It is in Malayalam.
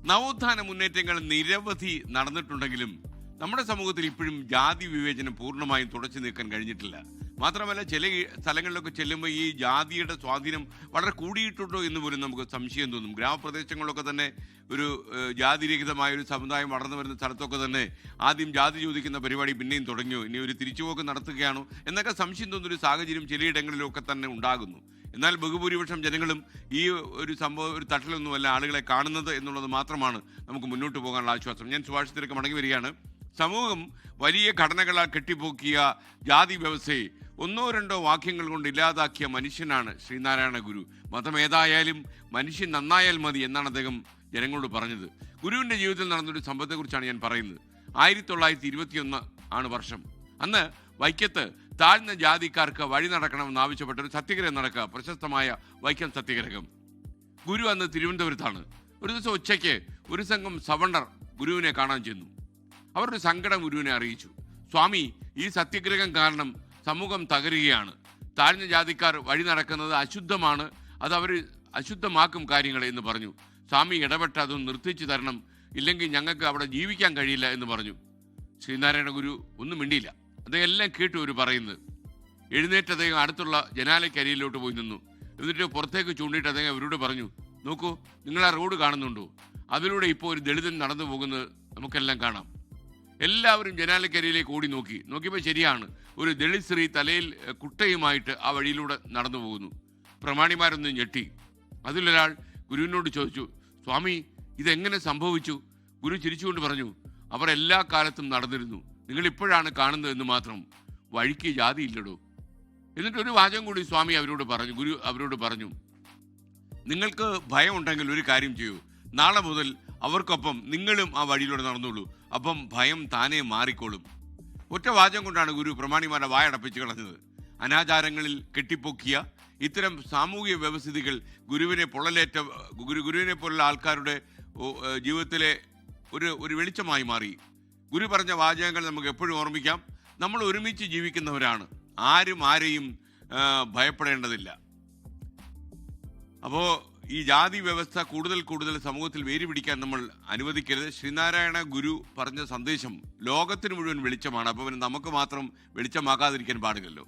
നവോത്ഥാന മുന്നേറ്റങ്ങൾ നിരവധി നടന്നിട്ടുണ്ടെങ്കിലും നമ്മുടെ സമൂഹത്തിൽ ഇപ്പോഴും ജാതി വിവേചനം പൂർണ്ണമായും തുടച്ചു നീക്കാൻ കഴിഞ്ഞിട്ടില്ല. മാത്രമല്ല, ചില സ്ഥലങ്ങളിലൊക്കെ ചെല്ലുമ്പോൾ ഈ ജാതിയുടെ സ്വാധീനം വളരെ കൂടിയിട്ടുണ്ടോ എന്ന് പോലും നമുക്ക് സംശയം തോന്നും. ഗ്രാമപ്രദേശങ്ങളിലൊക്കെ തന്നെ ഒരു ജാതിരഹിതമായ ഒരു സമുദായം വളർന്നു വരുന്ന സ്ഥലത്തൊക്കെ തന്നെ ആദ്യം ജാതി ചോദിക്കുന്ന പരിപാടി പിന്നെയും തുടങ്ങിയോ, ഇനി ഒരു തിരിച്ചുപോക്ക് നടത്തുകയാണോ എന്നൊക്കെ സംശയം തോന്നുന്നൊരു സാഹചര്യം ചിലയിടങ്ങളിലൊക്കെ തന്നെ ഉണ്ടാകുന്നു. എന്നാൽ ബഹുഭൂരിപക്ഷം ജനങ്ങളും ഈ ഒരു സംഭവം ഒരു തട്ടിലൊന്നുമല്ല ആളുകളെ കാണുന്നത് എന്നുള്ളത് മാത്രമാണ് നമുക്ക് മുന്നോട്ട് പോകാനുള്ള ആശ്വാസം. ഞാൻ സുഭാഷിതത്തിലേക്ക് മടങ്ങി വരികയാണ്. സമൂഹം വലിയ ഘടനകളാൽ കെട്ടിപ്പോക്കിയ ജാതി വ്യവസ്ഥയെ ഒന്നോ രണ്ടോ വാക്യങ്ങൾ കൊണ്ട് ഇല്ലാതാക്കിയ മനുഷ്യനാണ് ശ്രീനാരായണ ഗുരു. മതം ഏതായാലും മനുഷ്യൻ നന്നായാൽ മതി എന്നാണ് അദ്ദേഹം ജനങ്ങളോട് പറഞ്ഞത്. ഗുരുവിൻ്റെ ജീവിതത്തിൽ നടന്നൊരു സംഭവത്തെക്കുറിച്ചാണ് ഞാൻ പറയുന്നത്. 1921 ആണ് വർഷം. അന്ന് വൈക്കത്ത് താഴ്ന്ന ജാതിക്കാർക്ക് വഴി നടക്കണമെന്ന് ആവശ്യപ്പെട്ട ഒരു സത്യഗ്രഹം നടക്കുക, പ്രശസ്തമായ വൈക്കം സത്യഗ്രഹം. ഗുരു അന്ന് തിരുവനന്തപുരത്താണ്. ഒരു ദിവസം ഉച്ചയ്ക്ക് ഒരു സംഘം സവർണർ ഗുരുവിനെ കാണാൻ ചെന്നു. അവരുടെ സങ്കടം ഗുരുവിനെ അറിയിച്ചു. സ്വാമി, ഈ സത്യഗ്രഹം കാരണം സമൂഹം തകരുകയാണ്. താഴ്ന്ന ജാതിക്കാർ വഴി നടക്കുന്നത് അശുദ്ധമാണ്, അത് അവർ അശുദ്ധമാക്കും കാര്യങ്ങളെ എന്ന് പറഞ്ഞു. സ്വാമി ഇടപെട്ട് അതൊന്ന് നിർത്തിച്ചു തരണം, ഇല്ലെങ്കിൽ ഞങ്ങൾക്ക് അവിടെ ജീവിക്കാൻ കഴിയില്ല എന്ന് പറഞ്ഞു. ശ്രീനാരായണ ഗുരു ഒന്നും മിണ്ടിയില്ല. അദ്ദേഹം എല്ലാം കേട്ടു ഒരു പറയുന്നത്. എഴുന്നേറ്റ് അദ്ദേഹം അടുത്തുള്ള ജനാലയ്ക്കരിയിലോട്ട് പോയി നിന്നു. എന്നിട്ട് പുറത്തേക്ക് ചൂണ്ടിയിട്ട് അദ്ദേഹം അവരോട് പറഞ്ഞു, നോക്കൂ, നിങ്ങൾ ആ റോഡ് കാണുന്നുണ്ടോ? അതിലൂടെ ഇപ്പോൾ ഒരു ദളിതൻ നടന്നു പോകുന്നത് നമുക്കെല്ലാം കാണാം. എല്ലാവരും ജനാലക്കരിയിലേക്ക് ഓടി നോക്കിയപ്പോൾ ശരിയാണ്, ഒരു ദളിത് സ്ത്രീ തലയിൽ കുട്ടയുമായിട്ട് ആ വഴിയിലൂടെ നടന്നു പോകുന്നു. പ്രമാണിമാരൊന്ന് ഞെട്ടി. അതിലൊരാൾ ഗുരുവിനോട് ചോദിച്ചു, സ്വാമി, ഇതെങ്ങനെ സംഭവിച്ചു? ഗുരു ചിരിച്ചുകൊണ്ട് പറഞ്ഞു, അവർ എല്ലാ കാലത്തും നടന്നിരുന്നു, നിങ്ങൾ ഇപ്പോഴാണ് കാണുന്നത് എന്ന് മാത്രം. വഴിക്ക് ജാതി ഇല്ലടോ. എന്നിട്ട് ഒരു വാചകം കൂടി സ്വാമി ഗുരു അവരോട് പറഞ്ഞു, നിങ്ങൾക്ക് ഭയം ഉണ്ടെങ്കിൽ ഒരു കാര്യം ചെയ്യൂ, നാളെ മുതൽ അവർക്കൊപ്പം നിങ്ങളും ആ വഴിയിലൂടെ നടന്നോളൂ, അപ്പം ഭയം താനേ മാറിക്കോളും. ഒറ്റ വാചകം കൊണ്ടാണ് ഗുരു പ്രമാണിമാരുടെ വായടപ്പിച്ച് കളഞ്ഞത്. അനാചാരങ്ങളിൽ കെട്ടിപ്പൊക്കിയ ഇത്തരം സാമൂഹിക വ്യവസ്ഥിതികൾ ഗുരുവിനെ പോലുള്ള ആൾക്കാരുടെ ജീവിതത്തിലെ ഒരു വെളിച്ചമായി മാറി. ഗുരു പറഞ്ഞ വാചകങ്ങൾ നമുക്ക് എപ്പോഴും ഓർമ്മിക്കാം. നമ്മൾ ഒരുമിച്ച് ജീവിക്കുന്നവരാണ്, ആരും ആരെയും ഭയപ്പെടേണ്ടതില്ല. അപ്പോൾ ഈ ജാതി വ്യവസ്ഥ കൂടുതൽ സമൂഹത്തിൽ വേര് പിടിക്കാൻ നമ്മൾ അനുവദിക്കരുത്. ശ്രീനാരായണ ഗുരു പറഞ്ഞ സന്ദേശം ലോകത്തിന് മുഴുവൻ വെളിച്ചമാണ്. അപ്പോൾ നമുക്ക് മാത്രം വെളിച്ചമാക്കാതിരിക്കാൻ പാടില്ലല്ലോ.